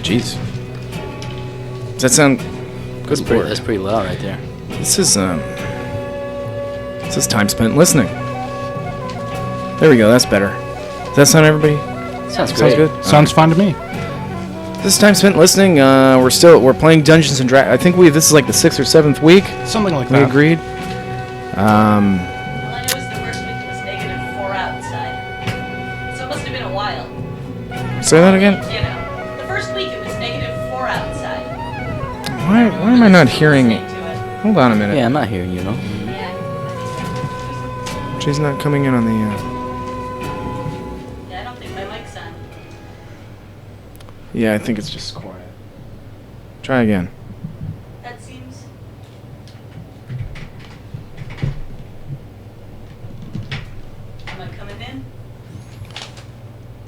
Jeez. Does that sound... That's pretty loud right there. This is time spent listening. There we go, that's better. Does that sound everybody? Sounds great. Sounds good? Sounds fine to me. This is time spent listening. We're playing Dungeons and Dragons. I think this is like the 6th or 7th week. Something like We that. agreed. All I know is the first week it was -4 outside. So it must have been a while. Say that again? You know, the first week it was -4 outside. Why am I not hearing... Listening to it. Hold on a minute. Yeah, I'm not hearing you, no. Yeah. She's not coming in on the... Yeah, I don't think my mic's on. Yeah, I think it's just quiet. Try again. That seems... Am I coming in?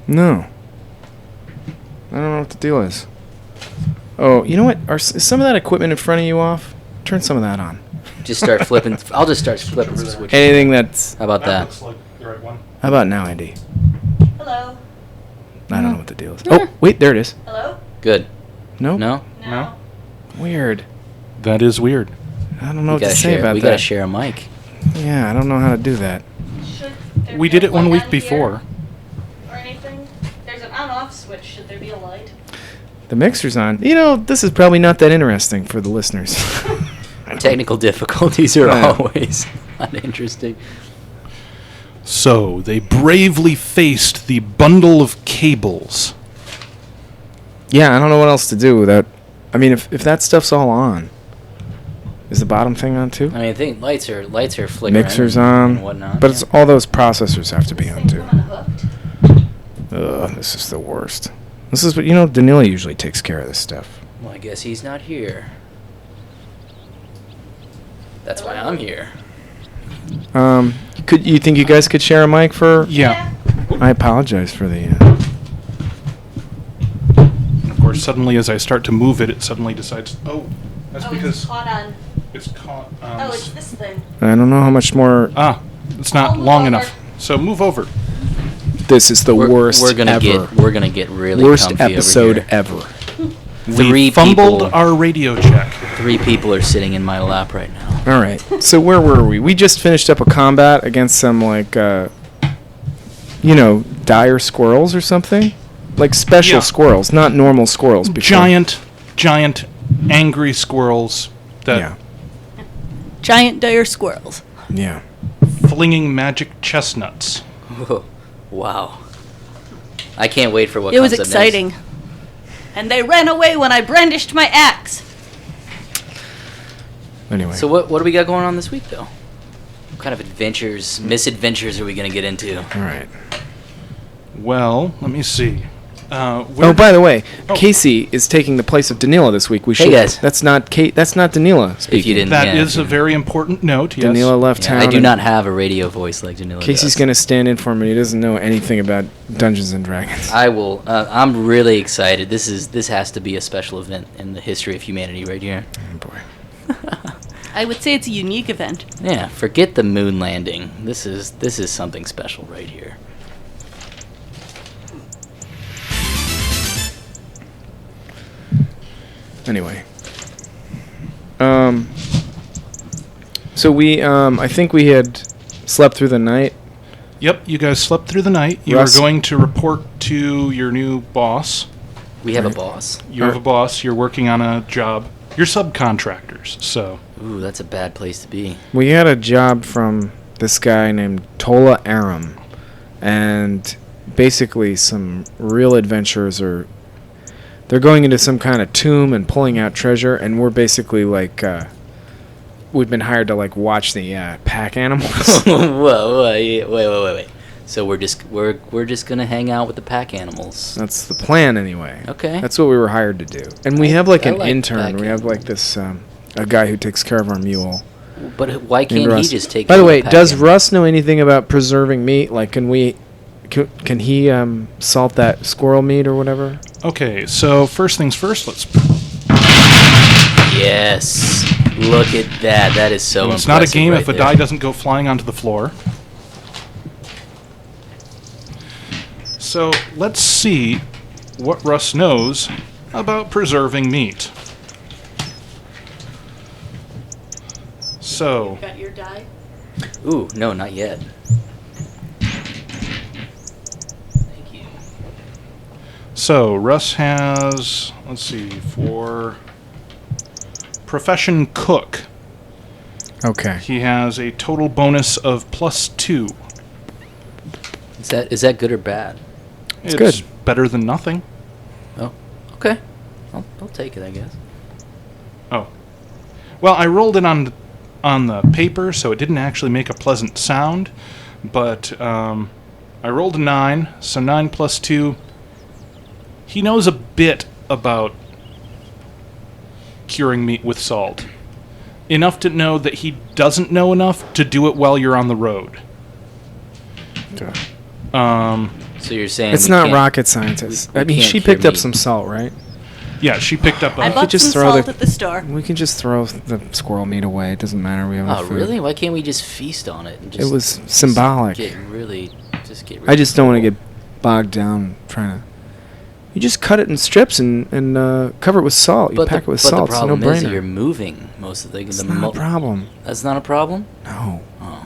No. I don't know what the deal is. Oh, you know what? Is some of that equipment in front of you off? Turn some of that on. Just start flipping. I'll just start flipping some switches. Anything that's... How about that? looks like the right one. How about now, Andy? Hello? I don't know what the deal is. Oh, wait, there it is. Hello? Good. Nope. No? No. Weird. That is weird. I don't know what to gotta say share. about We that. gotta share a mic. Yeah, I don't know how to do that. Should there We be did a it 1 light week on before. here Or anything? There's an on-off switch. Should there be a light? The mixer's on. You know, this is probably not that interesting for the listeners. Technical difficulties are Yeah. always uninteresting. So, they bravely faced the bundle of cables. Yeah, I don't know what else to do without... I mean, if that stuff's all on, is the bottom thing on too? I mean, I think lights are flickering. Mixer's and on, whatnot. but it's all those processors have to be on Thing too. come unhooked? Ugh, this is the worst. This is what, Danila usually takes care of this stuff. Well, I guess he's not here. That's why I'm here. Could you think you guys could share a mic for... Yeah. I apologize for the... And of course, suddenly as I start to move it, it suddenly decides, oh, that's Oh, because it's caught on. it's caught on... Oh, it's this thing. I don't know how much more... it's not Oh, move long over. enough. So move over. This is the worst We're gonna ever. get really Worst comfy episode over here. ever. We fumbled our radio check. 3 people are sitting in my lap right now. All right. So where were we? We just finished up a combat against some dire squirrels or something, like special Yeah. squirrels, not normal squirrels. Before. Giant, angry squirrels that Yeah. Giant dire squirrels. Yeah. flinging magic chestnuts. Wow. I can't wait for what It was comes up next. exciting. And they ran away when I brandished my axe. Anyway. So what do we got going on this week, though? What kind of misadventures are we going to get into? All right. Well, let me see. Oh, by the way, Casey is taking the place of Danila this week. Hey, guys. That's not Kate. That's not Danila speaking. If you didn't, That yeah, is a very important note, yes. Danila left yeah, town. I do and not have a radio voice like Danilo Casey's does. going to stand in for him, and he doesn't know anything about Dungeons and Dragons. I will. I'm really excited. This has to be a special event in the history of humanity right here. Oh, boy. I would say it's a unique event. Yeah, forget the moon landing. This is something special right here. Anyway. So we, I think we had slept through the night. Yep, you guys slept through the night. You Russ- are going to report to your new boss. We have a Right. boss. You have a boss. You're working on a job. You're subcontractors, so... Ooh, that's a bad place to be. We had a job from this guy named Tola Aram. And basically some real adventurers are... They're going into some kind of tomb and pulling out treasure, and we're basically like... we've been hired to like watch the pack animals. Whoa, wait. So we're just gonna hang out with the pack animals. That's the plan anyway. Okay. That's what we were hired to do. And we have like I an like intern. pack We have like this a guy who takes care of our mule. But why named can't he Russ. just take? By the care of way, pack does animals? Russ know anything about preserving meat? Like, can he salt that squirrel meat or whatever? Okay, so first things first, let's... Yes. Look at that. That is so it's not a impressive game right if a there. die doesn't go flying onto the floor. So let's see what Russ knows about preserving meat. So, Got your die? Ooh, no, not yet. Thank you. so Russ has, let's see, for profession cook, Okay. he has a total bonus of +2. Is that good or bad? It's good. better than nothing. Oh, okay. I'll take it, I guess. Oh. Well, I rolled it on the paper, so it didn't actually make a pleasant sound, but I rolled a 9, so 9 plus 2. He knows a bit about curing meat with salt. Enough to know that he doesn't know enough to do it while you're on the road. So you're saying It's we not can't- rocket science. we I mean, can't she cure picked up meat. some salt, right? Yeah, she picked up I a... bought just some throw salt the- at the store. We can just throw the squirrel meat away. It doesn't matter. We have enough Oh, food. really? Why can't we just feast on it? And just, It was symbolic. Get really I just don't want to get bogged down trying to. You just cut it in strips and cover it with salt. You pack it with salt. the It's no problem is that brainer. you're moving most of the. It's not a problem. That's not a problem. No. Oh,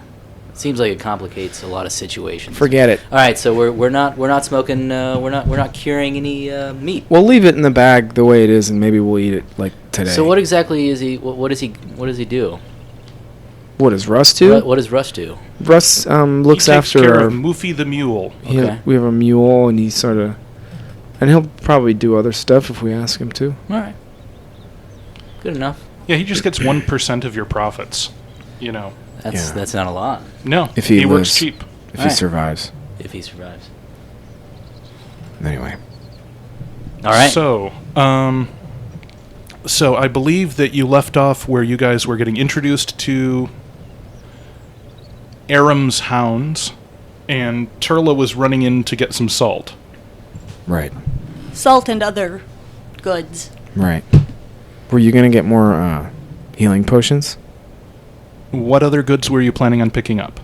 seems like it complicates a lot of situations. Forget it. All right, so we're not smoking. We're not curing any meat. We'll leave it in the bag the way it is, and maybe we'll eat it like today. So what exactly is he? What does he do? What does Russ do? What does Rush do? Russ looks he takes after care our. of Moofy the mule. Okay. We have a mule, and he sort of. And he'll probably do other stuff if we ask him to. All right. Good enough. Yeah, he just gets 1% of your profits. You know. That's Yeah. that's not a lot No, If he works lives. cheap. If he Alright. survives. if he survives. Anyway. All right. So I believe that you left off where you guys were getting introduced to Aram's hounds, and Turla was running in to get some salt. Right. Salt and other goods. Right. Were you going to get more healing potions? What other goods were you planning on picking up?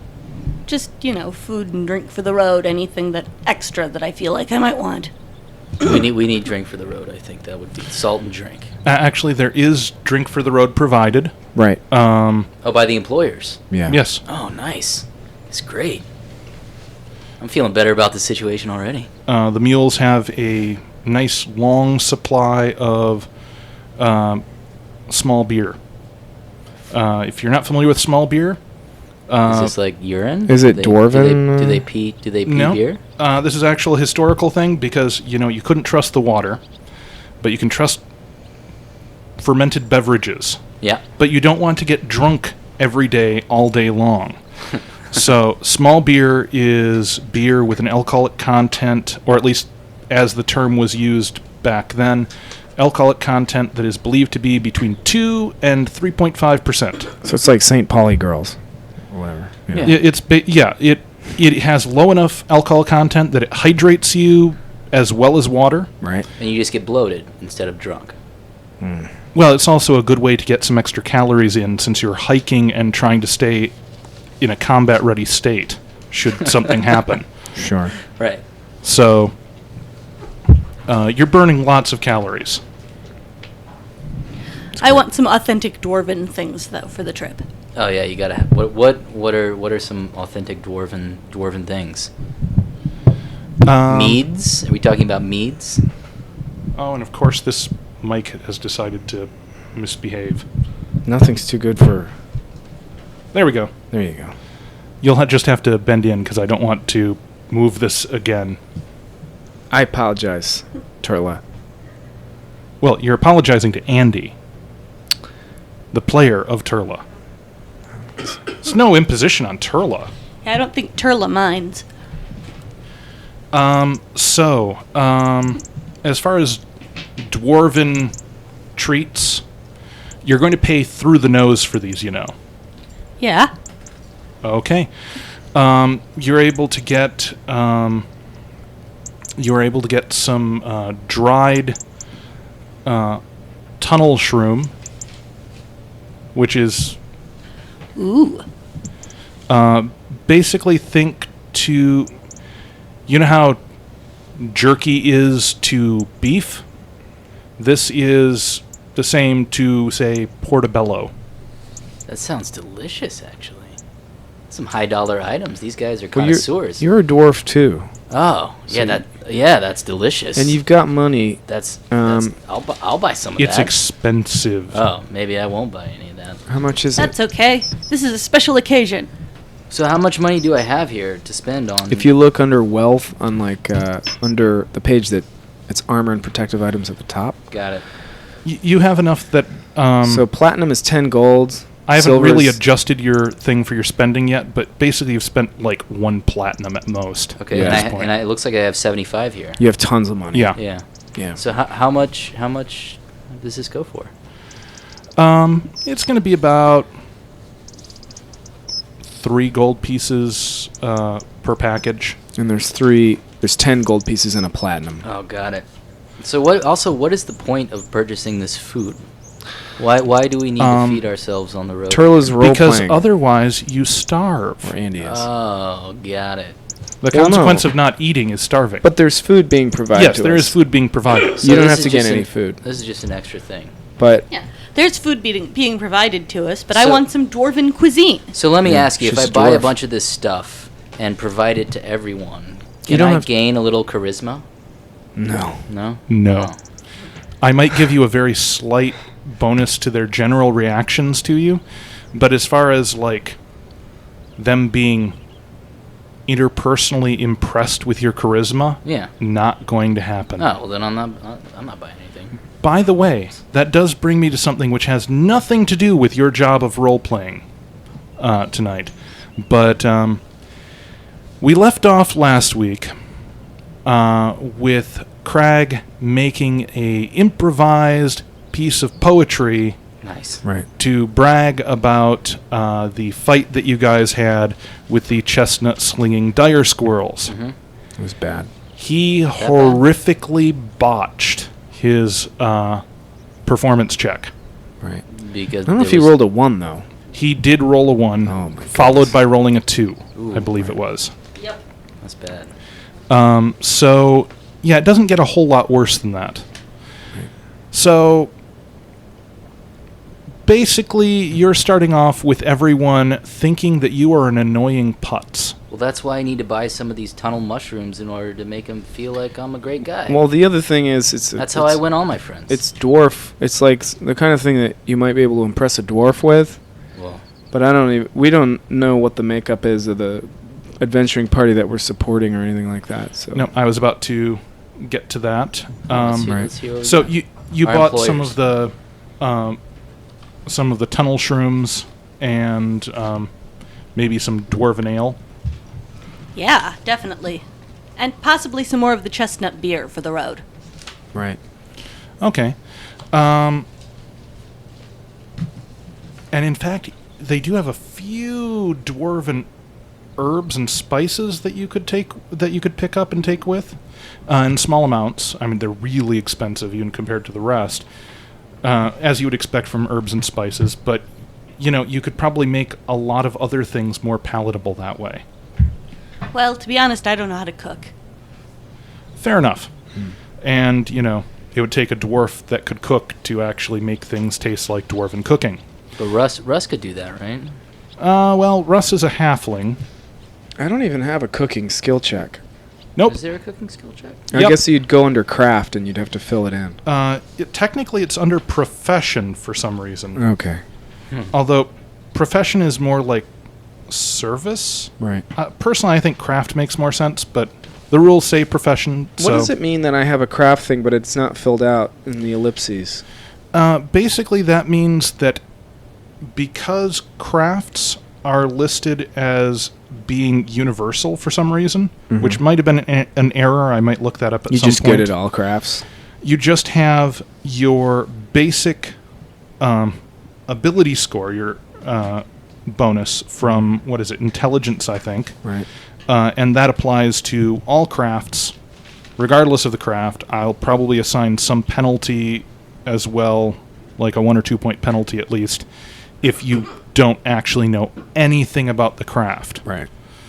Just, food and drink for the road, anything that extra that I feel like I might want. we need drink for the road. I think that would be salt and drink. Actually, there is drink for the road provided. Right. Oh, by the employers. Yeah. Yes. Oh, nice. It's great. I'm feeling better about the situation already. The mules have a nice long supply of small beer. If you're not familiar with small beer, Is this like urine? Is it Do dwarven? Do they pee? Do they pee no. beer? This is actual historical thing because you couldn't trust the water, but you can trust fermented beverages. Yeah. But you don't want to get drunk every day, all day long. So small beer is beer with an alcoholic content, or at least as the term was used back then, alcoholic content that is believed to be between 2 and 3.5%. So it's like St. Pauli girls. Or whatever. Yeah. It has low enough alcohol content that it hydrates you as well as water. Right. And you just get bloated instead of drunk. Well, it's also a good way to get some extra calories in since you're hiking and trying to stay in a combat-ready state should something happen. Sure. Right. So you're burning lots of calories. I want some authentic dwarven things, though, for the trip. Oh yeah, you gotta. What are some authentic dwarven things? Meads? Are we talking about meads? Oh, and of course this Mike has decided to misbehave. Nothing's too good for. There we go. There you go. You'll just have to bend in because I don't want to move this again. I apologize, Turla. Well, you're apologizing to Andy, the player of Turla. It's no imposition on Turla. Yeah, I don't think Turla minds. As far as dwarven treats, you're going to pay through the nose for these, Yeah. Okay. You're able to get some dried tunnel shroom, which is Ooh. basically think to, how jerky is to beef? This is the same to, say, portobello. That sounds delicious, actually. Some high dollar items. These guys are Well, connoisseurs. you're a dwarf too, Oh, So that's delicious. and you've got money. that's Um, I'll buy some of It's that. expensive. Oh, maybe I won't buy any of that. How much is That's it? okay. This is a special occasion. So how much money do I have here to spend on? If you look under wealth, on under the page that it's armor and protective items at the top. got it. You have enough that... So platinum is 10 gold. I haven't silver really is- adjusted your thing for your spending yet, but basically you've spent like 1 platinum at most. Okay, Yeah. and, At I, this point. and I, it looks like I have 75 here. You have tons of money. Yeah. Yeah. Yeah. So how much does this go for? It's going to be about 3 gold pieces per package. And there's 10 gold pieces and a platinum. Oh, got it. So what is the point of purchasing this food? Why do we need to feed ourselves on the road? Turla's role Because playing. otherwise you starve. Or Andy is. Oh, got it. The Well, consequence no. of not eating is starving. But there's food being provided yes, to there us. is food being provided. So You don't this have is to get just any an- food. This is just an extra thing. But Yeah. There's food being provided to us, but I So- want some dwarven cuisine. So let me Yeah, ask you, if she's I a buy a dwarf. bunch of this stuff and provide it to everyone, You can don't I have- gain a little charisma? no. No? No. Oh. I might give you a very slight bonus to their general reactions to you, but as far as like them being interpersonally impressed with your charisma, Yeah. not going to happen. Oh, well then I'm not buying anything. By the way, that does bring me to something which has nothing to do with your job of role playing tonight. But we left off last week with Crag making a improvised piece of poetry Nice. Right. to brag about the fight that you guys had with the chestnut slinging dire squirrels. Mm-hmm. It was bad. He bad? horrifically botched his performance check. Right. Because I don't know if there he was- rolled a 1 though. He did roll a 1, Oh my followed goodness. by rolling a 2, Ooh, I believe right. it was. Yep. That's bad. So, yeah, it doesn't get a whole lot worse than that. So, basically, you're starting off with everyone thinking that you are an annoying putz. Well, that's why I need to buy some of these tunnel mushrooms in order to make them feel like I'm a great guy. Well, the other thing is, that's how I win all my friends. It's dwarf. It's like the kind of thing that you might be able to impress a dwarf with. well, But we don't know what the makeup is of the adventuring party that we're supporting or anything like that. So No, I was about to get to that. let's hear what we So got. you Our bought some employers. of the tunnel shrooms and maybe some dwarven ale. Yeah, definitely. And possibly some more of the chestnut beer for the road. right. Okay. And in fact, they do have a few dwarven herbs and spices that you could pick up and take with in small amounts. I mean, they're really expensive even compared to the rest, as you would expect from herbs and spices. But you could probably make a lot of other things more palatable that way. Well, to be honest, I don't know how to cook. Fair enough. And it would take a dwarf that could cook to actually make things taste like dwarven cooking. But Russ could do that, right? Well, Russ is a halfling. I don't even have a cooking skill check. Nope. Is there a cooking skill check? I Yep. guess you'd go under craft and you'd have to fill it in. Technically, it's under profession for some reason. Okay. Although, profession is more like service. Right. Personally, I think craft makes more sense, but the rules say profession. What does it mean that I have a craft thing, but it's not filled out in the ellipses? Basically, that means that because crafts are listed as being universal for some reason, which might have been an error. I might look that up at You some just point. good at all crafts. You just have your basic ability score, your bonus from, what is it, intelligence, I think. Right. And that applies to all crafts. Regardless of the craft, I'll probably assign some penalty as well, like a 1 or 2 point penalty at least, if you don't actually know anything about the craft. Right.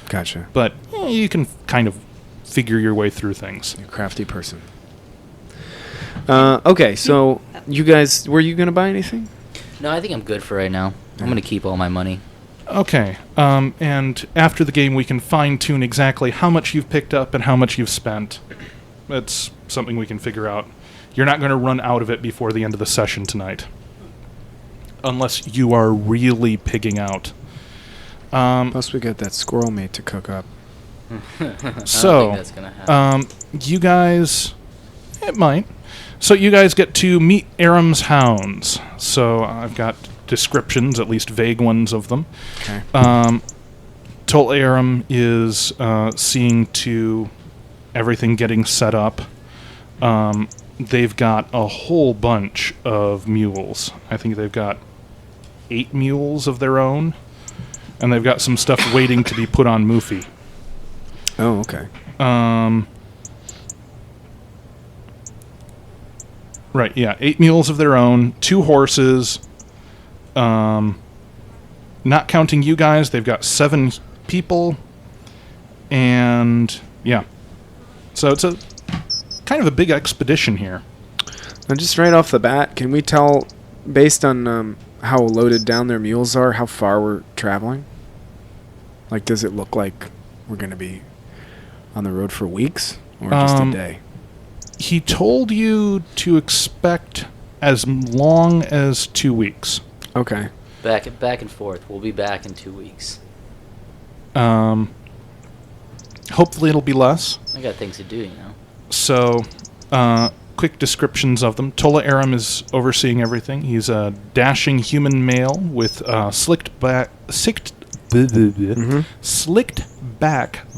Gotcha. But you can kind of figure your way through things. You're a crafty person. Okay, so you guys, were you going to buy anything? No, I think I'm good for right now. I'm gonna keep all my money. Okay, and after the game we can fine-tune exactly how much you've picked up and how much you've spent. That's something we can figure out. You're not going to run out of it before the end of the session tonight. Unless you are really pigging out. Plus we got that squirrel meat to cook up. So, I don't think that's gonna happen. you guys... It might. So you guys get to meet Aram's hounds. So I've got descriptions, at least vague ones of them. Okay. Tol Aram is seeing to everything getting set up. They've got a whole bunch of mules. I think they've got 8 mules of their own. And they've got some stuff waiting to be put on Mufi. Oh, okay. Right, yeah. 8 mules of their own, 2 horses. Not counting you guys, they've got 7 people. And, yeah. So it's a kind of a big expedition here. Now, just right off the bat, can we tell, based on how loaded down their mules are, how far we're traveling? Like, does it look like we're going to be on the road for weeks or just a day? He told you to expect as long as 2 weeks. Okay. Back and forth. We'll be back in 2 weeks. Hopefully it'll be less. I got things to do, you know. So, quick descriptions of them. Tola Aram is overseeing everything. He's a dashing human male with slicked back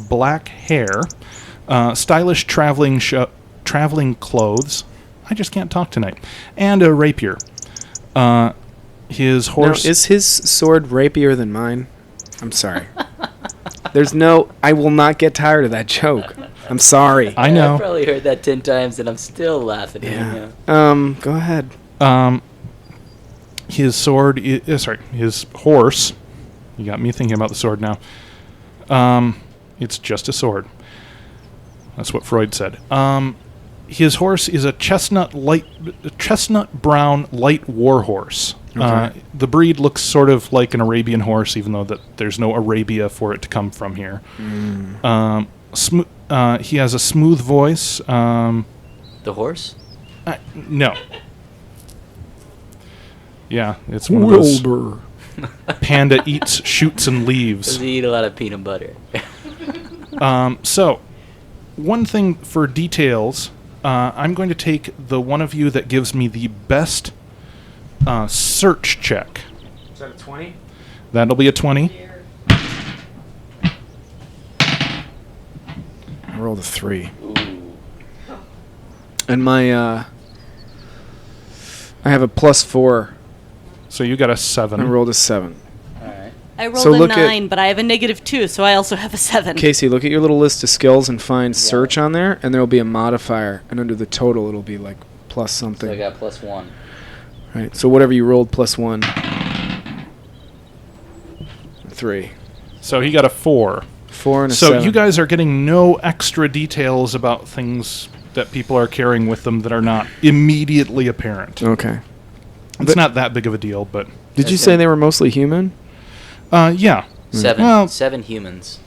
black hair, stylish traveling clothes. I just can't talk tonight. And a rapier. His horse... Now, is his sword rapier than mine? I'm sorry. I will not get tired of that joke. I'm sorry. I know. I've probably heard that 10 times and I'm still laughing. Yeah. Go ahead. His sword his horse. You got me thinking about the sword now. It's just a sword. That's what Freud said. His horse is a chestnut brown light war horse. Okay. The breed looks sort of like an Arabian horse, even though there's no Arabia for it to come from here. He has a smooth voice. The horse? No. Yeah, it's one of those. Wilbur. Panda eats shoots and Does leaves. he eat a lot of peanut butter? So, one thing for details, I'm going to take the one of you that gives me the best search check. Is that a 20? That'll be a 20. I rolled a 3. Ooh. And I have a +4. So you got a I 7. rolled a 7. Alright. I rolled So a look at- 9, but I have a -2, so I also have a 7. Casey, look at your little list of skills and find search on there, and there will be a modifier, and under the total it'll be like plus something. So I got +1. Right. So whatever you rolled +1. 3. So he got a 4. 4 and a So 7. you guys are getting no extra details about things that people are carrying with them that are not immediately apparent. Okay. It's not that big of a deal, but Did you say they were mostly human? yeah. 7. Well- 7 humans.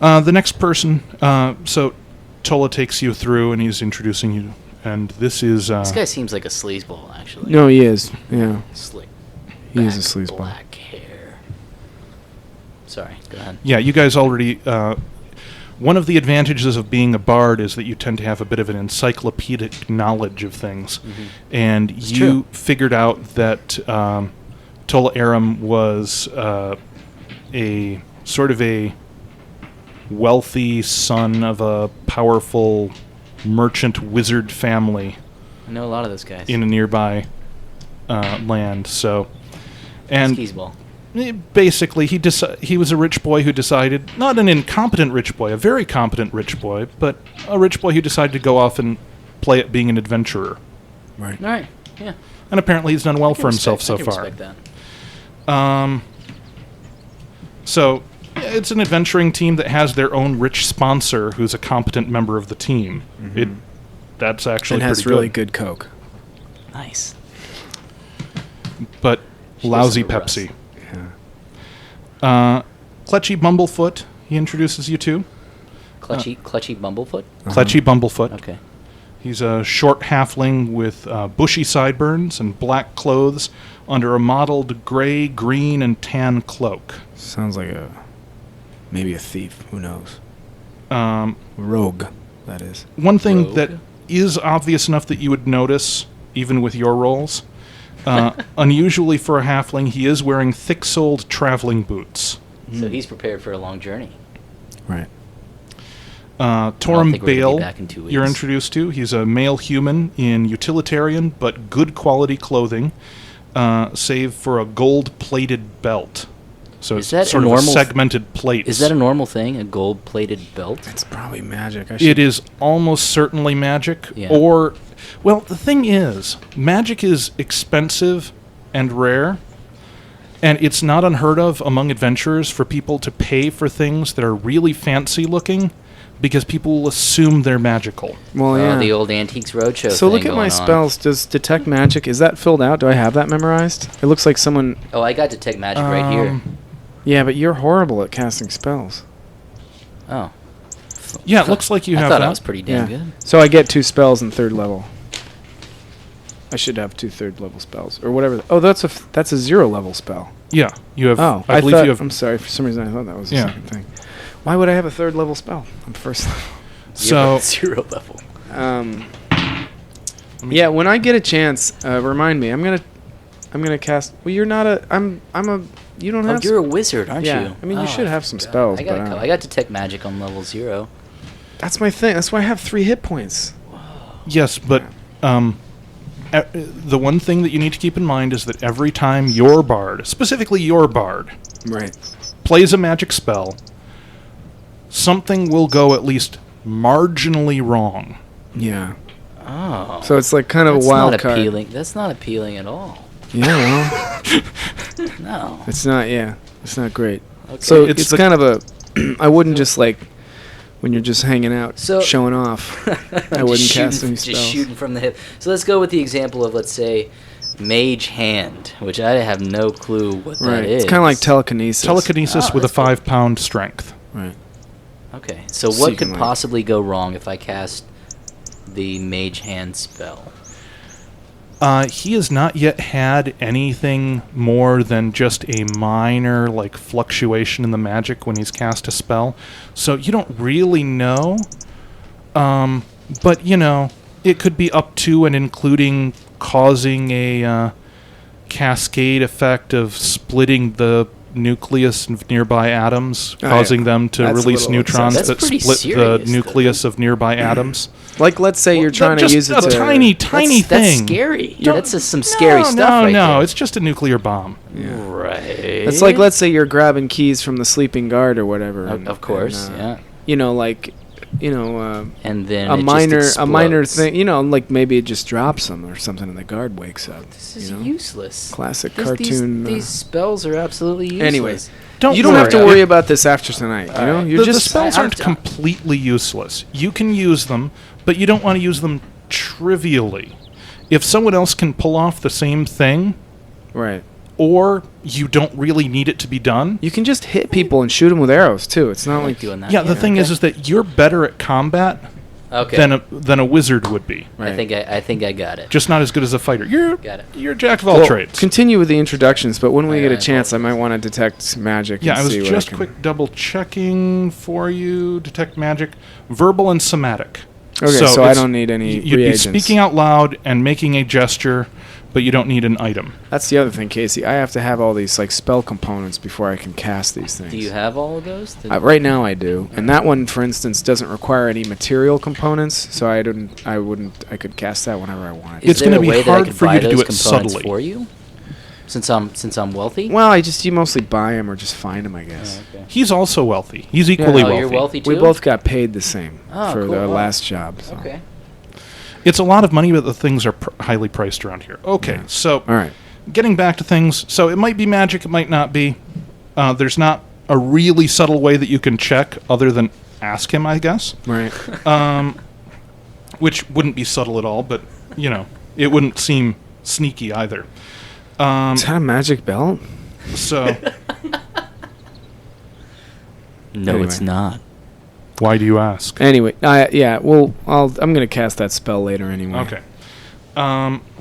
The next person, so Tola takes you through and he's introducing you. And this is... This guy seems like a sleazeball, actually. No, he is. Yeah. Slick. He is a back, sleazeball. Black hair. Sorry, go ahead. Yeah, you guys already... one of the advantages of being a bard is that you tend to have a bit of an encyclopedic knowledge of things. And you true. figured out that Tola Aram was a sort of a wealthy son of a powerful merchant wizard family I know a lot of those guys. in a nearby land. So, and Sleazeball. basically, he was a rich boy who decided, not an incompetent rich boy, a very competent rich boy, but a rich boy who decided to go off and play at being an adventurer. Right. Alright, yeah. And apparently he's done well I can for himself respect- so I can far. respect that. So, it's an adventuring team that has their own rich sponsor who's a competent member of the team. That's actually and has pretty really good. good Coke. Nice. But She lousy doesn't have a Russ. Pepsi. Yeah. Clutchy Bumblefoot, he introduces you to. Clutchy Bumblefoot? Clutchy Bumblefoot. Okay. He's a short halfling with bushy sideburns and black clothes under a mottled gray, green, and tan cloak. Sounds like maybe a thief. Who knows? Rogue, that is. One thing Rogue? that is obvious enough that you would notice, even with your rolls, unusually for a halfling, he is wearing thick-soled traveling boots. So he's prepared for a long journey. Right. Torum think we're gonna be Bale, back in 2 you're weeks. introduced to. He's a male human in utilitarian but good quality clothing, save for a gold-plated belt. So Is it's that sort a of a normal segmented plate. Is that a normal thing? A gold-plated belt? It's probably magic. It is almost certainly magic. Yeah. Or, well, the thing is, magic is expensive and rare, and it's not unheard of among adventurers for people to pay for things that are really fancy looking because people will assume they're magical. Well, yeah. The old Antiques Roadshow So thing look at my going on. spells. Does detect magic? Is that filled out? Do I have that memorized? It looks like someone. Oh, I got Detect Magic right here. Yeah, but you're horrible at casting spells. Oh. Yeah, it looks like you I have thought that. I was pretty damn good. So I get 2 spells in 3rd level. I should have 2 3rd level spells or whatever. Oh, that's a 0 level spell. Yeah, you have. Oh, I believe thought, you have. I'm sorry. For some reason, I thought that was the Yeah. second thing. Why would I have a 3rd level spell on 1st level? So, 0 level. Yeah, when I get a chance, remind me. I'm gonna cast. Well, you're not a. I'm a. You don't Oh, have. you're a wizard, aren't yeah, you? I mean, you Oh, should have some spells. I got, but, I got Detect Magic on level 0. that's my thing. That's why I have 3 hit points. yes, but the one thing that you need to keep in mind is that every time your bard, specifically your bard, Right. plays a magic spell, something will go at least marginally wrong. Yeah. Oh. So it's like kind of That's a wild not card. appealing. That's not appealing at all. Yeah, well, No. it's not. Yeah, it's not great. Okay. So It's it's the- kind of a. I wouldn't just like when you're just hanging out, So- showing off. I wouldn't Just cast shooting- any Just spells. shooting from the hip. So let's go with the example of, let's say, Mage Hand, which I have no clue what that Right. is. It's kind of like telekinesis. Telekinesis Oh, with a that's cool. 5-pound strength. Right. Okay, so So what you could can, like- possibly go wrong if I cast the Mage Hand spell? He has not yet had anything more than just a minor, like, fluctuation in the magic when he's cast a spell. So you don't really know. But, you know, it could be up to and including causing a cascade effect of splitting the nucleus of nearby atoms, Oh, causing yeah. them to That's a release little neutrons excessive. that That's pretty split serious, the though. nucleus of nearby atoms. Like, let's say you're trying to just use it a to. tiny thing. That's scary. Don't- That's just some scary no, stuff no, right no, there. it's just a nuclear bomb. Right. It's like, let's say you're grabbing keys from the sleeping guard or whatever. Of course, yeah. You know, like, And then a it minor just explodes. thing. You know, like maybe it just drops them or something, and the guard wakes up. This is you know? useless. Classic These- cartoon. These spells are absolutely useless. Anyways, Don't you don't have to worry. worry about this after tonight. You know, Alright. you're The just spells I'm aren't done. completely useless. You can use them, but you don't want to use them trivially. If someone else can pull off the same thing, right. or you don't really need it to be done. You can just hit people and shoot them with arrows too. It's not I like like doing that. Yeah, the thing okay. is that you're better at combat Okay. than a wizard would be. Right. I think I got it. Just not as good as a fighter. You're Got it. you're a jack of all Well, trades. continue with the introductions, but when we get a I chance, I might want to detect magic. Yeah, and I was see what just can- quick double checking for you. Detect magic, verbal and somatic. Okay, so I it's- don't need any You'd reagents. be speaking out loud and making a gesture, but you don't need an item. That's the other thing, Casey. I have to have all these like spell components before I can cast these things. Do you have all of those? Right now I do, and that one, for instance, doesn't require any material components, so I could cast that whenever I wanted. Is It's there gonna a be way that I hard could for buy you to do those it components subtly. for you? Since I'm wealthy. Well, you mostly buy them or just find them, I guess. Oh, okay. He's also wealthy. He's equally Oh, wealthy. you're wealthy too. We both got paid the same Oh, for cool. the Oh. last job. So. Okay. It's a lot of money, but the things are highly priced around here. Okay, Yeah. so All right. getting back to things, so it might be magic, it might not be. There's not a really subtle way that you can check other than ask him, I guess. Right. which wouldn't be subtle at all, but, it wouldn't seem sneaky either. Is that a magic belt? So, No, Anyway. it's not. why do you ask? Anyway, I'm gonna cast that spell later anyway. Okay.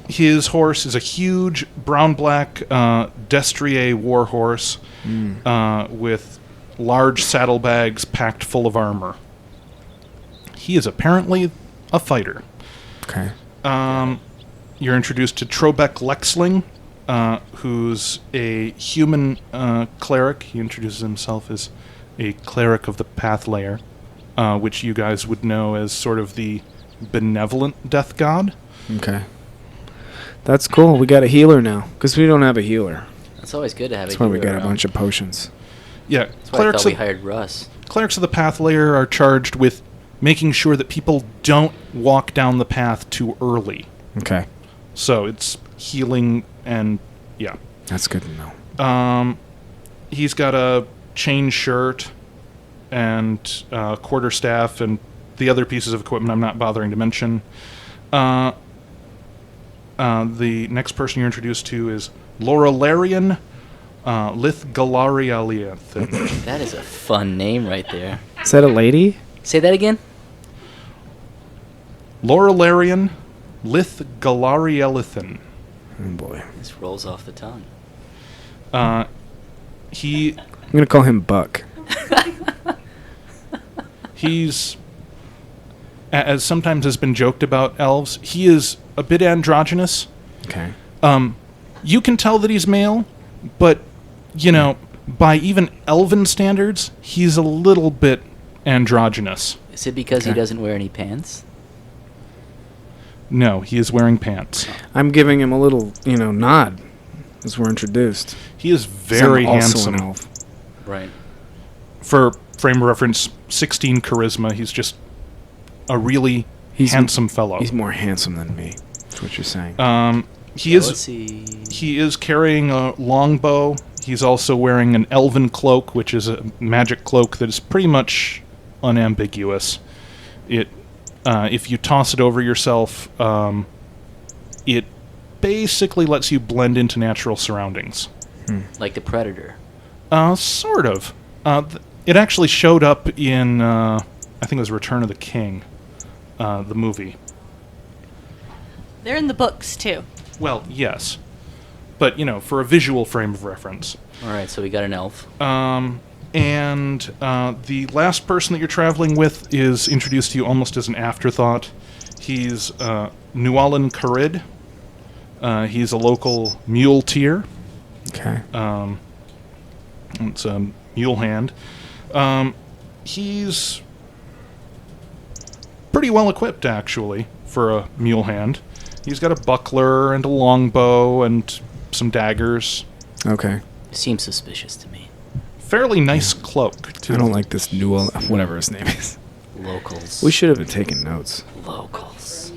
His horse is a huge brown-black destrier war horse with large saddlebags packed full of armor. He is apparently a fighter. Okay. You're introduced to Trobeck Lexling, who's a human cleric. He introduces himself as a cleric of the Pathlayer, which you guys would know as sort of the benevolent death god. Okay. That's cool. We got a healer now because we don't have a healer. It's always good to have That's a why we healer got a around. bunch of potions. Yeah, That's why I thought we hired Russ. clerics of the Pathlayer are charged with making sure that people don't walk down the path too early. Okay. So it's healing and, yeah. That's good to know. He's got a chain shirt and quarterstaff and the other pieces of equipment I'm not bothering to mention. The next person you're introduced to is Laurelarian Lithgalarialiath. That is a fun name right there. Is that a lady? Say that again. Laurelarian Lithgalarielithin. Oh boy. This rolls off the tongue. He I'm gonna call him Buck. He's, as sometimes has been joked about elves, he is a bit androgynous. Okay. You can tell that he's male, but, by even elven standards, he's a little bit androgynous. Is it because he Okay. doesn't wear any pants? No, he is wearing pants. I'm giving him a little, nod as we're introduced. He is 'Cause very I'm also handsome. an elf. Right. For frame of reference, 16 charisma. He's just a really He's handsome fellow. He's more handsome than me. That's what you're saying. Let's He see. is carrying a longbow. He's also wearing an elven cloak, which is a magic cloak that is pretty much unambiguous. If you toss it over yourself, it basically lets you blend into natural surroundings. Like the Predator. Sort of. It actually showed up in, I think it was Return of the King, the movie. They're in the books, too. Well, yes. But, for a visual frame of reference. All right, so we got an elf. And the last person that you're traveling with is introduced to you almost as an afterthought. He's Nualan Carid. He's a local muleteer. Okay. It's a mule hand. He's pretty well equipped, actually, for a mule hand. He's got a buckler and a longbow and some daggers. Okay. Seems suspicious to me. Fairly nice cloak, too. I don't like this new whatever his name is. Locals. We should have been taking notes. Locals.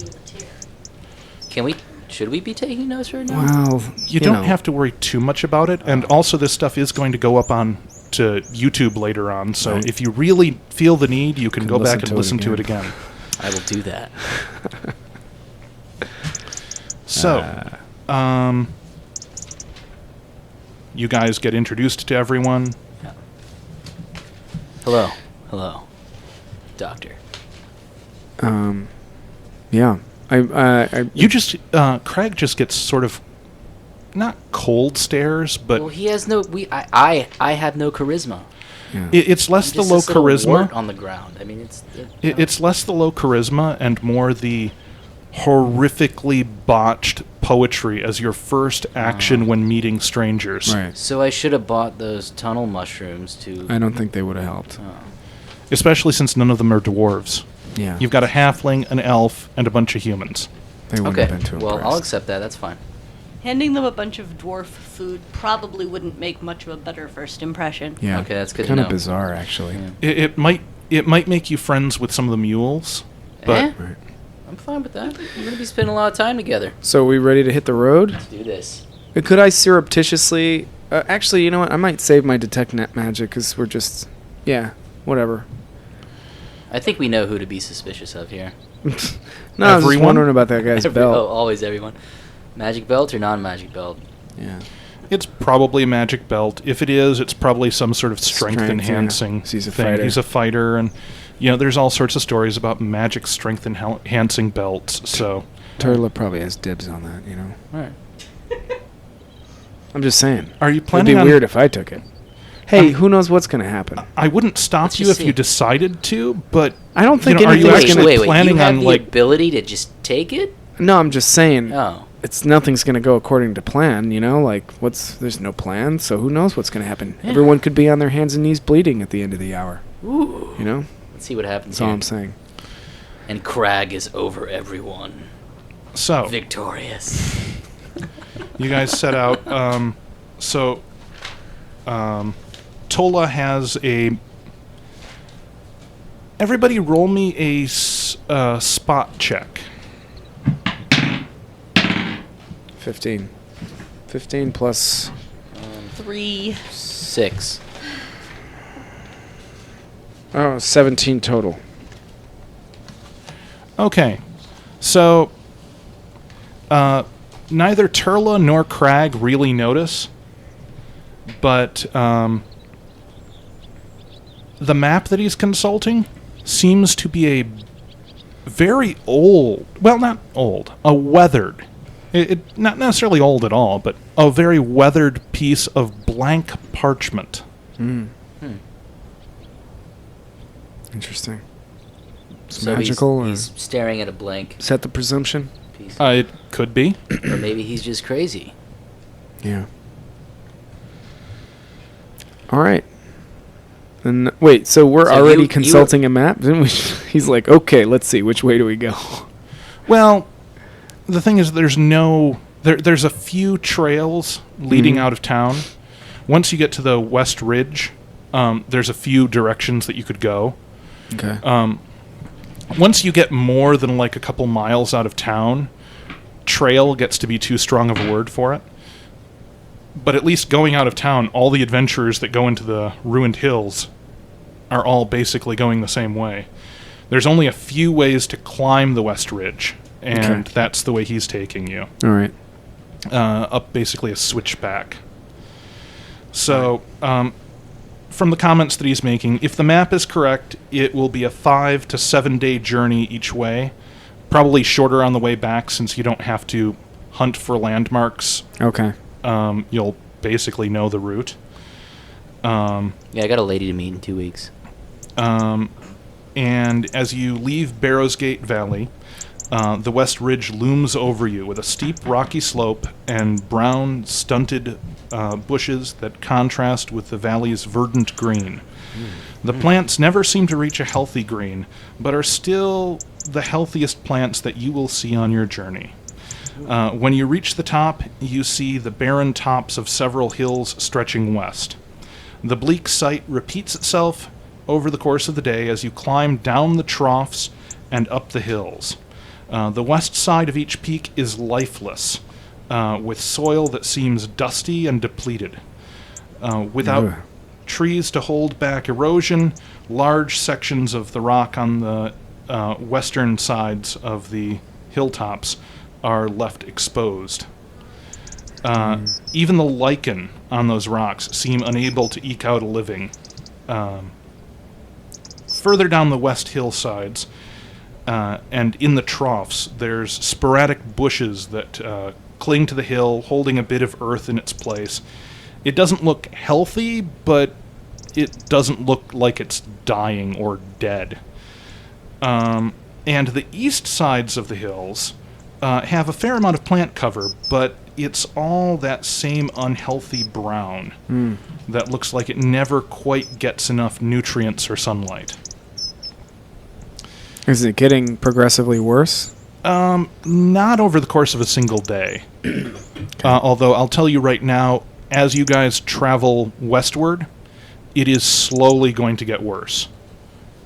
Should we be taking notes right now? Well, You don't have to worry too much about it, and also this stuff is going to go up on to YouTube later on, so Right. if you really feel the need, you can go back and listen to it again. again. I will do that. So, you guys get introduced to everyone. Hello. Hello. Doctor. Yeah. You just, Craig just gets sort of, not cold stares, but Well, he has no. I have no charisma. yeah. it's less I'm the just low this little charisma. wart on the ground. I mean, It's less the low charisma and more the horrifically botched poetry as your first action when meeting strangers. Right. So I should have bought those tunnel mushrooms to. I don't think they would have helped. Especially since none of them are dwarves. Yeah. You've got a halfling, an elf, and a bunch of humans. They wouldn't Okay. have been too Well, impressed. I'll accept that. That's fine. Handing them a bunch of dwarf food probably wouldn't make much of a better first impression. Yeah. Okay, that's good to Kind of know. bizarre, actually. Yeah. It might make you friends with some of the mules, but Eh? Right. I'm fine with that. We're gonna be spending a lot of time together. So, we ready to hit the road? Let's do this. Could I surreptitiously... actually, you know what? I might save my detect net magic because we're just... Yeah, whatever. I think we know who to be suspicious of here. No, I was just Everyone? wondering about that guy's Oh, belt. always everyone. Magic belt or non-magic belt? Yeah. It's probably a magic belt. If it is, it's probably some sort of strength Strength, enhancing yeah. 'Cause he's a thing. fighter. He's a fighter, and there's all sorts of stories about magic strength enhancing belts. So Turla probably has dibs on that, All right. I'm just saying. are you It'd be planning on? weird if I took it. Hey, who knows what's going to happen? I wouldn't stop Let's you just if you see. decided to, but I don't think are you anything's actually gonna- Wait, planning you have on the like? ability to just take it? No, I'm just saying. Oh. Nothing's going to go according to plan, like there's no plan, so who knows what's going to happen. Yeah. Everyone could be on their hands and knees bleeding at the end of the hour, Ooh. That's Let's see what happens all here. I'm saying. And Crag is over everyone. So Victorious. you guys set out. Tola has a. Everybody, roll me a spot check. 15 plus 3. 6. 17 total. Okay, so neither Turla nor Crag really notice, but the map that he's consulting seems to be a very old, well, not old, a weathered, not necessarily old at all, but a very weathered piece of blank parchment. Interesting. It's So magical, he's staring at a blank is that the presumption? piece. It could be. Or maybe he's just crazy. Yeah. All right. And wait, so we're So already you- consulting a map? Didn't we? He's like, okay, let's see, which way do we go? Well, the thing is, there's a few trails leading out of town. Once you get to the West Ridge, there's a few directions that you could go. Okay. Once you get more than like a couple miles out of town, trail gets to be too strong of a word for it. But at least going out of town, all the adventurers that go into the ruined hills are all basically going the same way. There's only a few ways to climb the West Ridge, and Okay. that's the way he's taking you. All right. Up basically a switchback. So, from the comments that he's making, if the map is correct, it will be a 5 to 7 day journey each way. Probably shorter on the way back since you don't have to hunt for landmarks. Okay. You'll basically know the route. Yeah, I got a lady to meet in 2 weeks. And as you leave Barrowsgate Valley, the West Ridge looms over you with a steep rocky slope and brown, stunted bushes that contrast with the valley's verdant green. The plants never seem to reach a healthy green, but are still the healthiest plants that you will see on your journey. When you reach the top, you see the barren tops of several hills stretching west. The bleak sight repeats itself over the course of the day as you climb down the troughs and up the hills. The west side of each peak is lifeless, with soil that seems dusty and depleted. Without Ugh. trees to hold back erosion, large sections of the rock on the western sides of the hilltops are left exposed. Even the lichen on those rocks seem unable to eke out a living. Further down the west hillsides, and in the troughs, there's sporadic bushes that cling to the hill, holding a bit of earth in its place. It doesn't look healthy, but it doesn't look like it's dying or dead. And the east sides of the hills have a fair amount of plant cover, but it's all that same unhealthy brown that looks like it never quite gets enough nutrients or sunlight. Is it getting progressively worse? Not over the course of a single day. Although I'll tell you right now, as you guys travel westward, it is slowly going to get worse.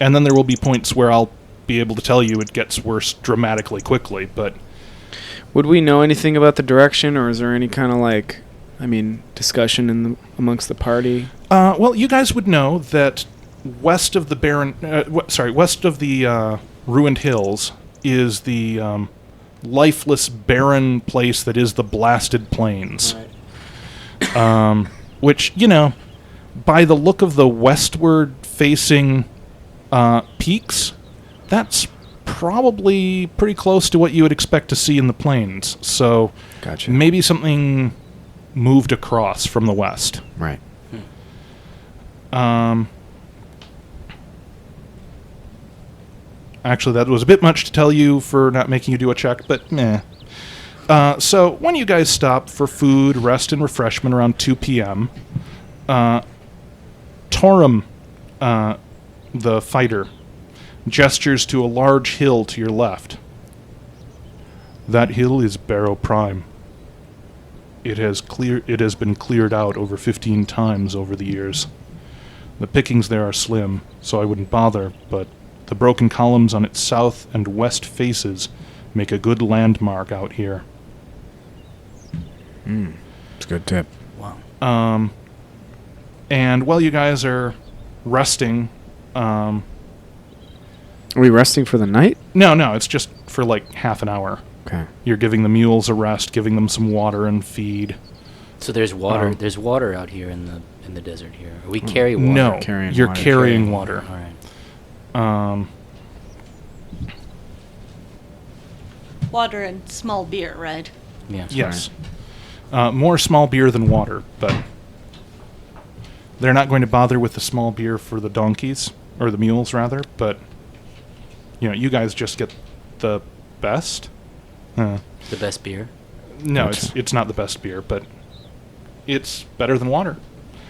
And then there will be points where I'll be able to tell you it gets worse dramatically quickly, but Would we know anything about the direction, or is there any kind of discussion amongst the party? well, you guys would know that west of the west of the ruined hills is the lifeless, barren place that is the blasted plains. Right. Which, by the look of the westward-facing peaks, that's probably pretty close to what you would expect to see in the plains. So Gotcha. maybe something moved across from the west. Right. Actually, that was a bit much to tell you for not making you do a check, but meh. So when you guys stop for food, rest, and refreshment around 2 p.m., Torum, the fighter, gestures to a large hill to your left. That hill is Barrow Prime. It has been cleared out over 15 times over the years. The pickings there are slim, so I wouldn't bother, but the broken columns on its south and west faces make a good landmark out here. It's a good tip. Wow. And while you guys are resting, Are we resting for the night? no, it's just for like half an hour. Okay. You're giving the mules a rest, giving them some water and feed. So there's water. Um, There's water out here in the desert here. We carry water. No, Carrying you're water. carrying water. All right. Water and small beer, right? Yeah. Yes. More small beer than water, but they're not going to bother with the small beer for the donkeys, or the mules, rather, but, you guys just get the best. The best beer. No, Gotcha. it's not the best beer, but it's better than water.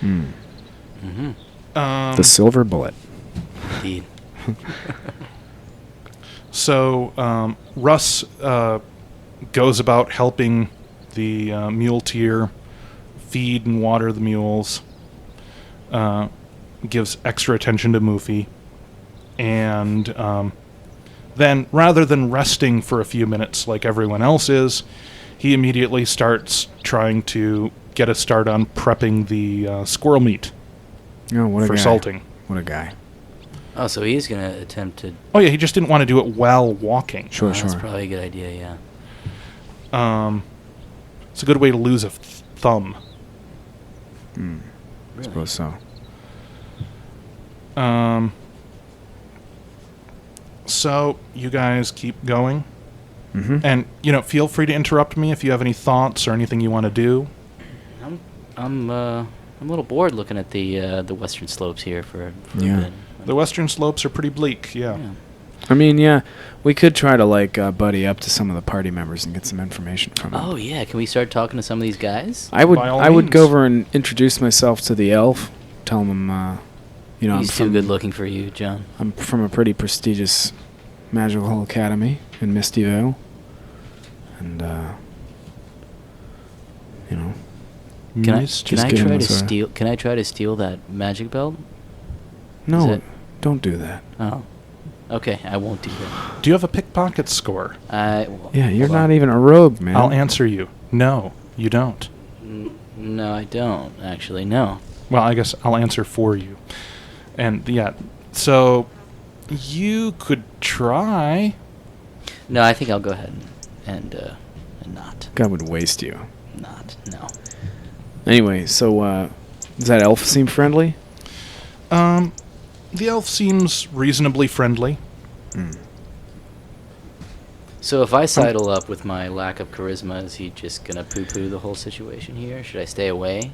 Mm-hmm. The silver bullet. Indeed. So Russ goes about helping the muleteer feed and water the mules, gives extra attention to Moofy, and then, rather than resting for a few minutes like everyone else is, he immediately starts trying to get a start on prepping the squirrel meat Oh, what a for guy. salting. What a guy. Oh, so he's gonna attempt to. Oh yeah, he just didn't want to do it while walking. Sure, That's sure. probably a good idea. Yeah. It's a good way to lose a thumb. Really. Suppose so. So you guys keep going, Mm-hmm. and feel free to interrupt me if you have any thoughts or anything you want to do. I'm a little bored looking at the western slopes here for Yeah. a bit. The western slopes are pretty bleak. Yeah. Yeah. I mean, yeah, we could try to buddy up to some of the party members and get some information from them. Oh yeah, can we start talking to some of these guys? I would By all go means. over and introduce myself to the elf. Tell him, I'm He's too from, good looking for you, John. I'm from a pretty prestigious magical academy in Mistyville, and Can I Mist- Just can I give him try a to sort of- steal? Can I try to steal that magic belt? no, it- don't do that. Oh, okay, I won't do that. Do you have a pickpocket score? Yeah, you're hold on. not even a rogue, man. I'll answer you. No, you don't. No, I don't actually. No. Well, I guess I'll answer for you. And yeah, so you could try. No, I think I'll go ahead and not. God would waste you. No. Anyway, so does that elf seem friendly? The elf seems reasonably friendly. So if I sidle up with my lack of charisma, is he just gonna poo-poo the whole situation here? Should I stay away?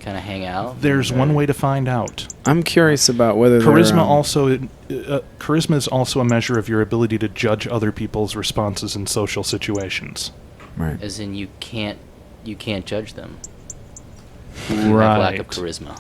Kind of hang out? There's Or- one way to find out. I'm curious about whether Charisma they're, charisma is also a measure of your ability to judge other people's responses in social situations. right. As in, you can't judge them. You have lack of charisma.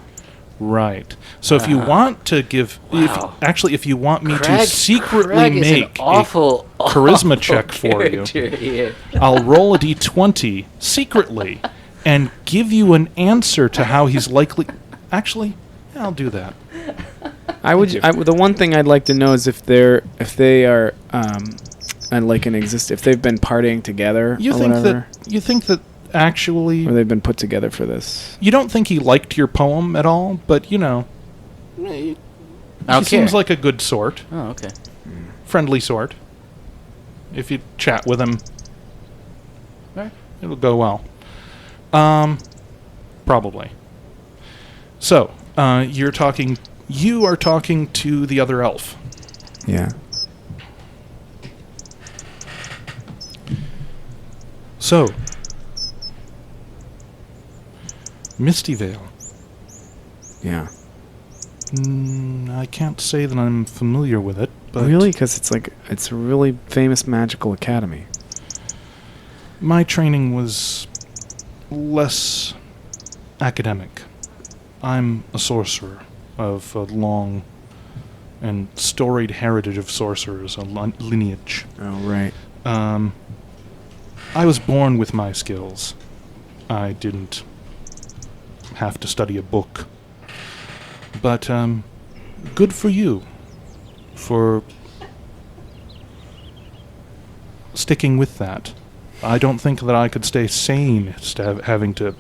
Right. So if you want to give, Wow. if you want me to Craig secretly is an make awful charisma awful check for you, character here. I'll roll a d20 secretly and give you an answer to how he's likely. Actually, yeah, I'll do that. The one thing I'd like to know is if they are if they've been partying together You or think whatever, that actually or they've been put together for this. you don't think he liked your poem at all, but I don't He seems care. like a good sort, Oh, okay. friendly sort. If you chat with him, Alright. it'll go well. Probably. So, you are talking to the other elf. Yeah. So, Misty Vale. Yeah. I can't say that I'm familiar with it, but Really? Because it's a really famous magical academy. my training was less academic. I'm a sorcerer of a long and storied heritage of sorcerers, a lineage. Oh, right. I was born with my skills. I didn't have to study a book. But, good for you for sticking with that. I don't think that I could stay sane instead of having to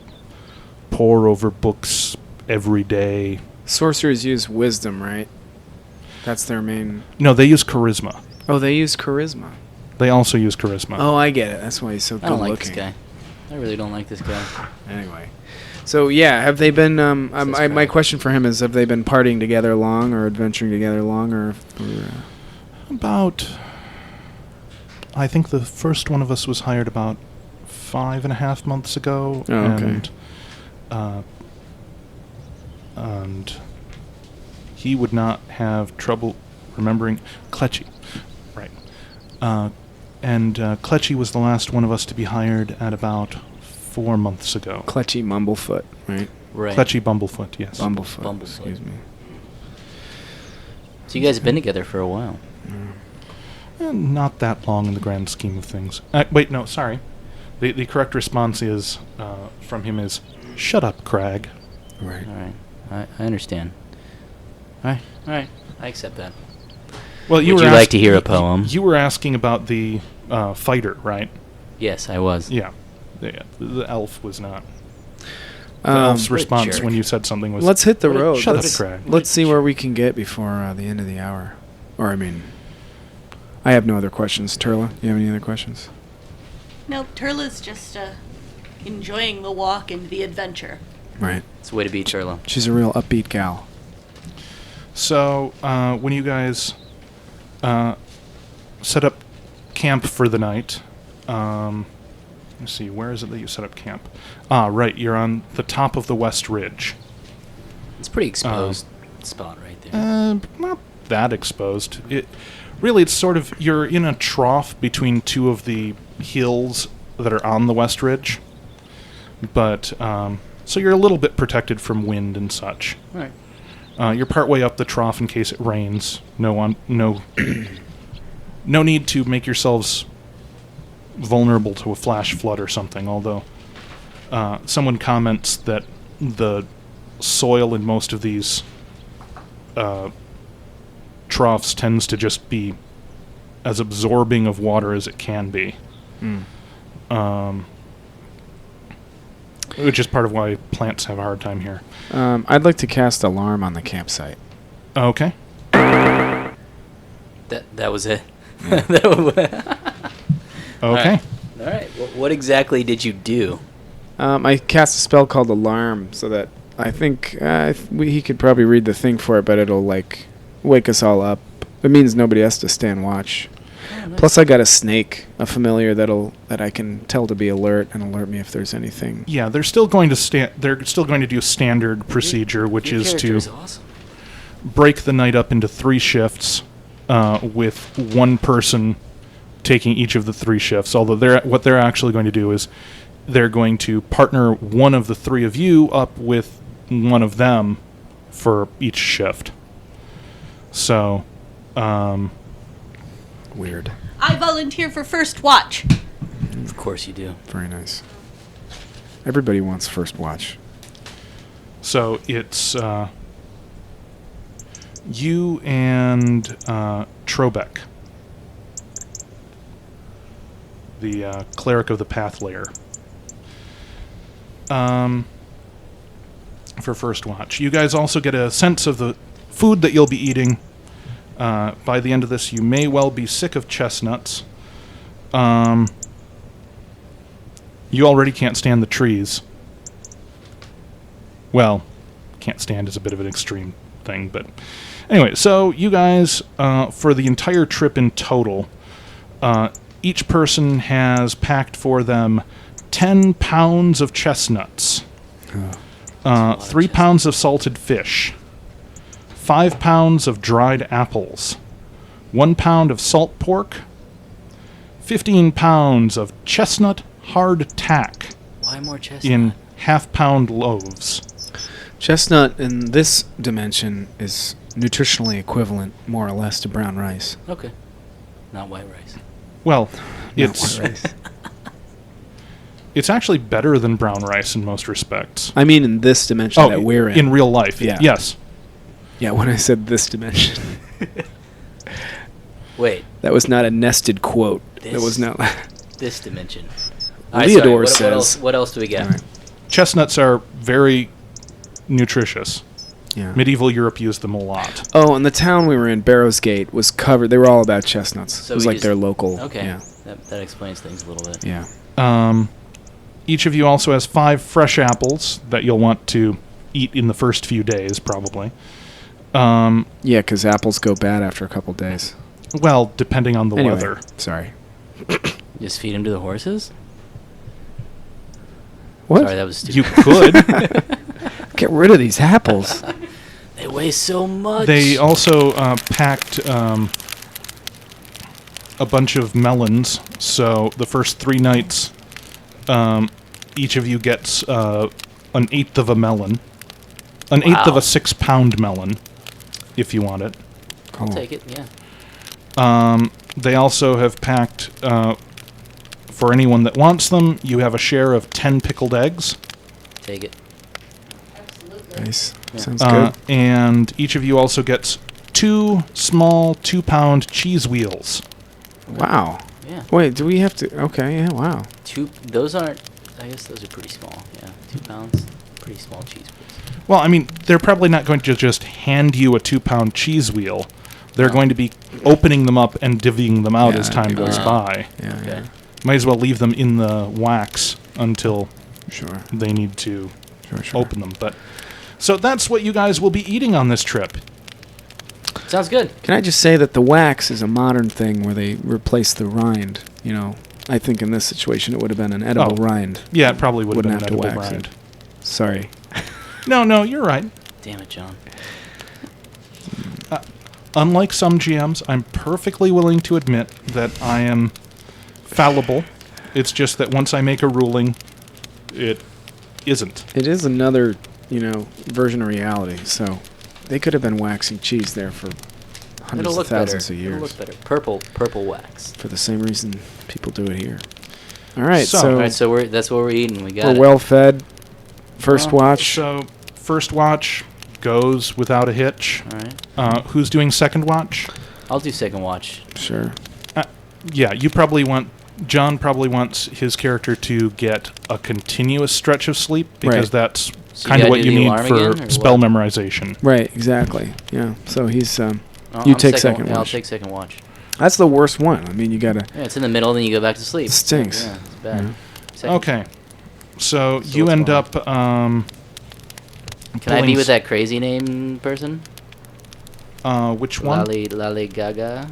pore over books every day. Sorcerers use wisdom, right? That's their main... No, they use charisma. Oh, they use charisma. They also use charisma. Oh, I get it. That's why he's so good I don't looking. like this guy. I really don't like this guy. Anyway. So, yeah, have they been... my crap. question for him is, have they been partying together long or adventuring together long or About... I think the first one of us was hired about 5.5 months ago. Oh, okay. And he would not have trouble remembering Kletchy. Right. And Kletchy was the last one of us to be hired at about 4 months ago. Clutchy Mumblefoot, right? Right. Kletchy Bumblefoot, yes. Bumblefoot, excuse me. So you guys have been together for a while. Not that long in the grand scheme of things. Wait, no, sorry. The correct response is from him is, "Shut up, Crag." Right. All right. I understand. All right. All right. I accept that. Well, Would you like to hear a poem? You were asking about the fighter, right? Yes, I was. Yeah. The elf was not. The elf's What a response jerk. when you said something was, Let's hit the What a- road. shut up, let's, Craig. let's see where we can get before the end of the hour. Or, I mean, I have no other questions. Turla, you have any other questions? Nope, Turla's just enjoying the walk and the adventure. Right. It's a way to beat Turlo. She's a real upbeat gal. So, when you guys set up camp for the night, let's see, where is it that you set up camp? Right, you're on the top of the West Ridge. It's a pretty exposed spot right there. Not that exposed. It's sort of, you're in a trough between two of the hills that are on the West Ridge. But, so you're a little bit protected from wind and such. All right. You're partway up the trough in case it rains. No need to make yourselves vulnerable to a flash flood or something, although someone comments that the soil in most of these troughs tends to just be as absorbing of water as it can be. Which is part of why plants have a hard time here. I'd like to cast alarm on the campsite. Okay. That was it. Okay. All right. What exactly did you do? I cast a spell called Alarm so that I think he could probably read the thing for it, but it'll, like, wake us all up. It means nobody has to stand watch. Oh, nice. Plus, I got a snake, a familiar that I can tell to be alert and alert me if there's anything. Yeah, they're still going to They're still going to do a standard procedure, which Your is character to is awesome. break the night up into 3 shifts, with one person taking each of the 3 shifts. Although what they're actually going to do is they're going to partner one of the 3 of you up with one of them for each shift. So, Weird. I volunteer for first watch. Of course you do. Very nice. Everybody wants first watch. So it's you and Trobeck, the cleric of the Pathlayer, for first watch. You guys also get a sense of food that you'll be eating. By the end of this, you may well be sick of chestnuts. You already can't stand the trees. Well, can't stand is a bit of an extreme thing, but anyway, so you guys, for the entire trip in total, each person has packed for them 10 pounds of chestnuts, 3 pounds of salted fish, 5 pounds of dried apples, 1 pound of salt pork, 15 pounds of chestnut hard tack Why more chestnut? in half-pound loaves. Chestnut in this dimension is nutritionally equivalent, more or less, to brown rice. Okay. Not white rice. Well, Not it's white rice. it's actually better than brown rice in most respects. I mean, in this dimension that we're in. In real life, Yeah. yes. Yeah, when I said this dimension, Wait, that was not a nested quote. That This- was not. this dimension. Leodore What says. what else do we get? All right. Chestnuts are very nutritious. Yeah. Medieval Europe used them a lot. Oh, and the town we were in, Barrowsgate, was covered. They were all about chestnuts. So it was we like just- their local. Okay. Yeah. That explains things a little bit. Yeah. Each of you also has 5 fresh apples that you'll want to eat in the first few days, probably. Yeah, because apples go bad after a couple days. Well, depending on the Anyway, weather. sorry. Just feed them to the horses? What? Sorry, that was stupid. You could. Get rid of these apples. They weigh so much. They also packed a bunch of melons. So the first 3 nights, each of you gets an eighth of a melon. An eighth of Wow. a 6-pound melon, if you want it. I'll Cool. take it, yeah. They also have packed, for anyone that wants them, you have a share of 10 pickled eggs. Take it. Absolutely. Nice. Yeah. Sounds good. And each of you also gets 2 small 2-pound cheese wheels. Wow. Yeah. Wait, do we have to? Okay, yeah, wow. Those aren't, I guess those are pretty small. Yeah, 2 pounds. Pretty small cheese wheels. Well, I mean, they're probably not going to just hand you a 2-pound cheese wheel. They're No. going to be opening them up and divvying them out Yeah, as time goes Ah. by. Yeah, Okay. Might as well leave them in the wax until yeah. Sure. they need to Sure. open them. But so that's what you guys will be eating on this trip. Sounds good. Can I just say that the wax is a modern thing where they replace the rind? You know, I think in this situation it would have been an edible Oh. rind. Yeah, it probably would have Wouldn't been an have to edible wax rind. it. Sorry. No, you're right. Damn it, John. Unlike some GMs, I'm perfectly willing to admit that I am fallible. It's just that once I make a ruling, it isn't. It is another, version of reality. So they could have been waxing cheese there for hundreds It'll of look better. thousands of It'll years. look better. Purple wax. For the same reason people do it here. All right, So- so, All right, so that's what we're eating. We got we're it. well fed. First watch. So, first watch goes without a hitch. All right. Who's doing second watch? I'll do second watch. Sure. Yeah, John probably wants his character to get a continuous stretch of sleep because Right. that's So kind of gotta what do you the need alarm for again, or spell what? memorization. Right, exactly. Yeah. So he's Oh, You I'm take second yeah, I'll watch. take second watch. that's the worst one. I mean, you got to Yeah, it's in the middle, then you go back to sleep. It stinks. Yeah, it's bad. Yeah. Second. Okay. So So you what's end going up Can I be pulling with that crazy name person? which one? Lally Gaga?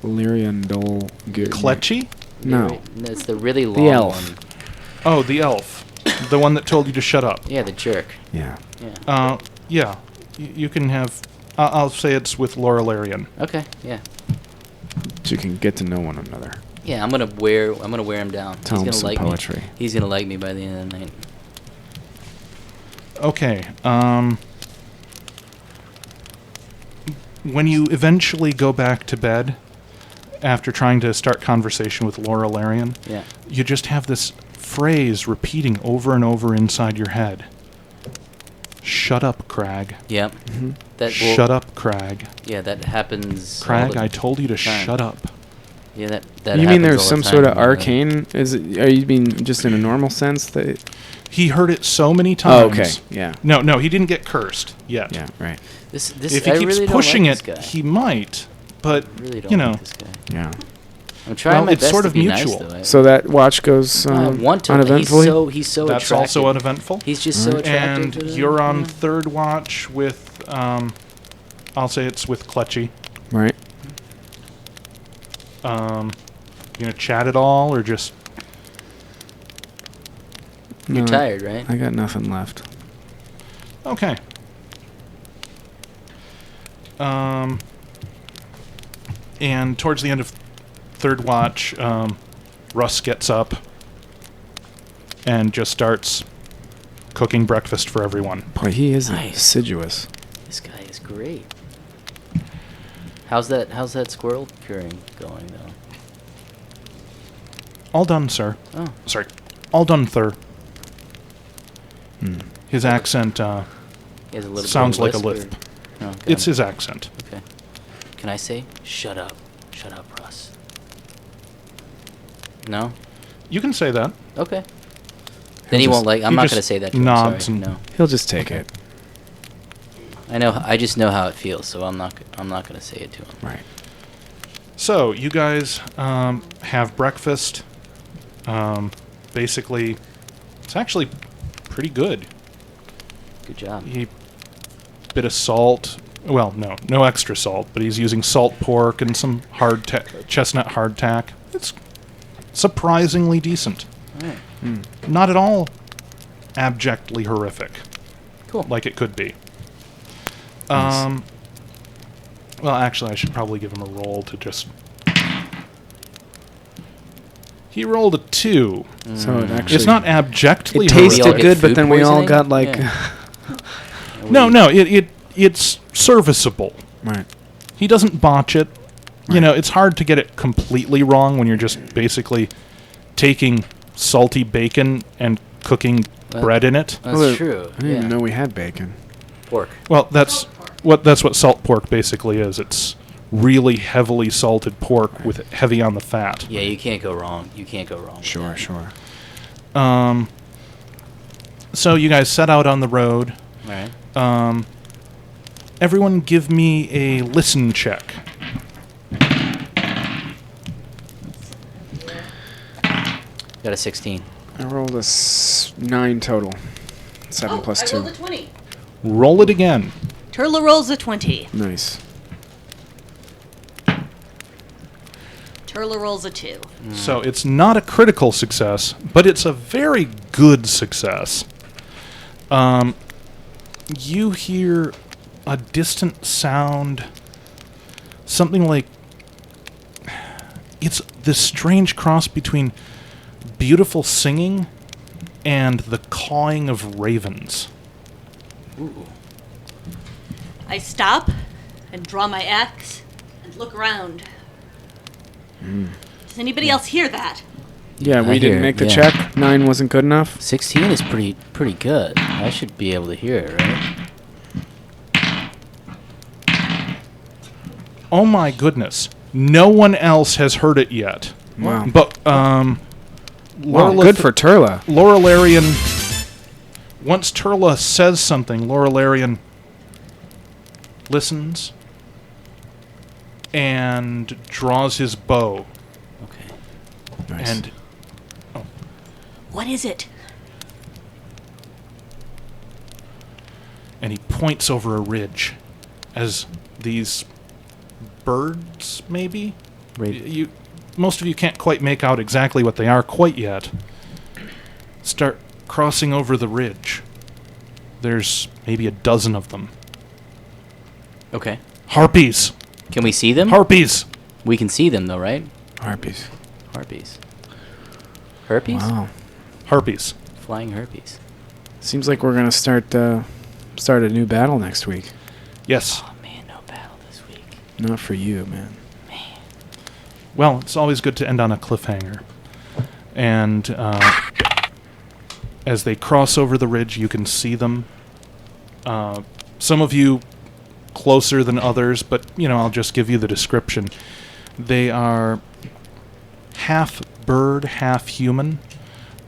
Lyriandol. Kletchy? No. It's the really long elf. one. Oh, the elf. The one that told you to shut up. Yeah, the jerk. Yeah. Yeah. Yeah. You can have... I'll say it's with Laura Larian. Okay. Yeah. So you can get to know one another. Yeah, I'm gonna wear him down. Tell him He's some gonna like poetry. me. He's gonna like me by the end of the night. Okay. When you eventually go back to bed, after trying to start conversation with Laura Larian, Yeah. you just have this phrase repeating over and over inside your head. Shut up, Crag. Yep. Mm-hmm. That will, Shut up, Crag. Yeah, that happens. all Crag, the I told you to time. shut up. Yeah, that You mean happens there's all some the time, sort of you know, like- arcane? Are you mean just in a normal sense that? He heard it so many Oh, times. okay. Yeah. No, he didn't get cursed yet. Yeah. Right. This If he I keeps really pushing don't it, like this guy. he might. But, I really don't you know, like this guy. Yeah. I'm trying well, my it's best sort to of be mutual. nice, though. So that watch goes I want to. uneventfully. He's so that's attractive. also uneventful. He's just so attractive. And to them, you're on you know? third watch with, I'll say it's with Clutchy. Right. You gonna chat at all, or just... You're No, tired, right? I got nothing left. Okay. And towards the end of third watch, Russ gets up and just starts cooking breakfast for everyone. Boy, he is Nice. assiduous. This guy is great. How's that squirrel curing going though? All done, sir. Oh, Sorry. All done, sir. Hmm. His accent he has a little sounds bit like of a lisp, lisp. or- Oh, okay. It's his accent. Okay. Can I say shut up, Russ? No. You can say that. Okay. He'll Then he just- won't like. I'm he not just gonna say that to him. nods Sorry. and- No. He'll just take it. I know. I just know how it feels, so I'm not gonna say it to him. Right. So, you guys have breakfast. Basically, it's actually pretty good. Good job. He bit of salt. Well, no extra salt, but he's using salt pork and some chestnut hardtack. It's surprisingly decent. All right. Not at all abjectly horrific, Cool. like it could be. Nice. Well, actually, I should probably give him a roll to just... He rolled a 2. So it actually. It's not abjectly It We all tasted horrific. get good, but food then we all poisoning? got like. Yeah. No, it's serviceable. Right. He doesn't botch it. You Right. know, it's hard to get it completely wrong when you're just basically taking salty bacon and cooking Well, bread in it. That's Well, true. I didn't Yeah. even know we had bacon. Pork. Well, that's what salt pork basically is. It's really heavily salted pork with heavy on the fat. Yeah, you can't go wrong. You can't go wrong. with Sure, that. sure. So you guys set out on the road. All right. Everyone give me a listen check. Got a 16. I rolled a 9 total. 7 plus I 2. rolled a 20. Roll it again. Turla rolls a 20. Nice. Turla rolls a 2. So it's not a critical success, but it's a very good success. You hear a distant sound, something like... It's this strange cross between beautiful singing and the cawing of ravens. Ooh. I stop and draw my axe and look around. Does anybody else hear that? Yeah, I we hear didn't it, make the yeah. check. 9 wasn't good enough. 16 is pretty good. I should be able to hear it, right? Oh my goodness. No one else has heard it yet. Wow. But, Well, Laura good for Turla. Laura Larian, once Turla says something, Laura Larian listens and draws his bow. Okay. Nice. And What is it? he points over a ridge as these birds, maybe? Most of you can't quite make out exactly what they are quite yet. Start crossing over the ridge. There's maybe a dozen of them. Okay. Harpies! Can we see them? Harpies! We can see them though, right? Harpies. Harpies. Herpes? Wow. Harpies. Flying herpes. Seems like we're gonna start a new battle next week. Yes. Oh man, no battle this week. Not for you, man. Well, it's always good to end on a cliffhanger. And as they cross over the ridge, you can see them. Some of you closer than others, but, I'll just give you the description. They are half bird, half human.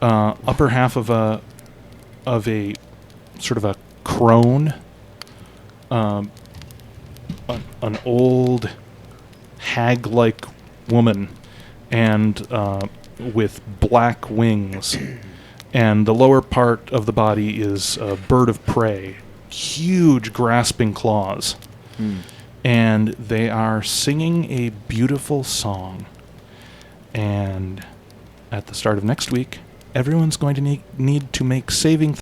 Upper half of a sort of a crone. An old hag-like woman, and with black wings. And the lower part of the body is a bird of prey, huge grasping claws. And they are singing a beautiful song. And at the start of next week, everyone's going to need to make saving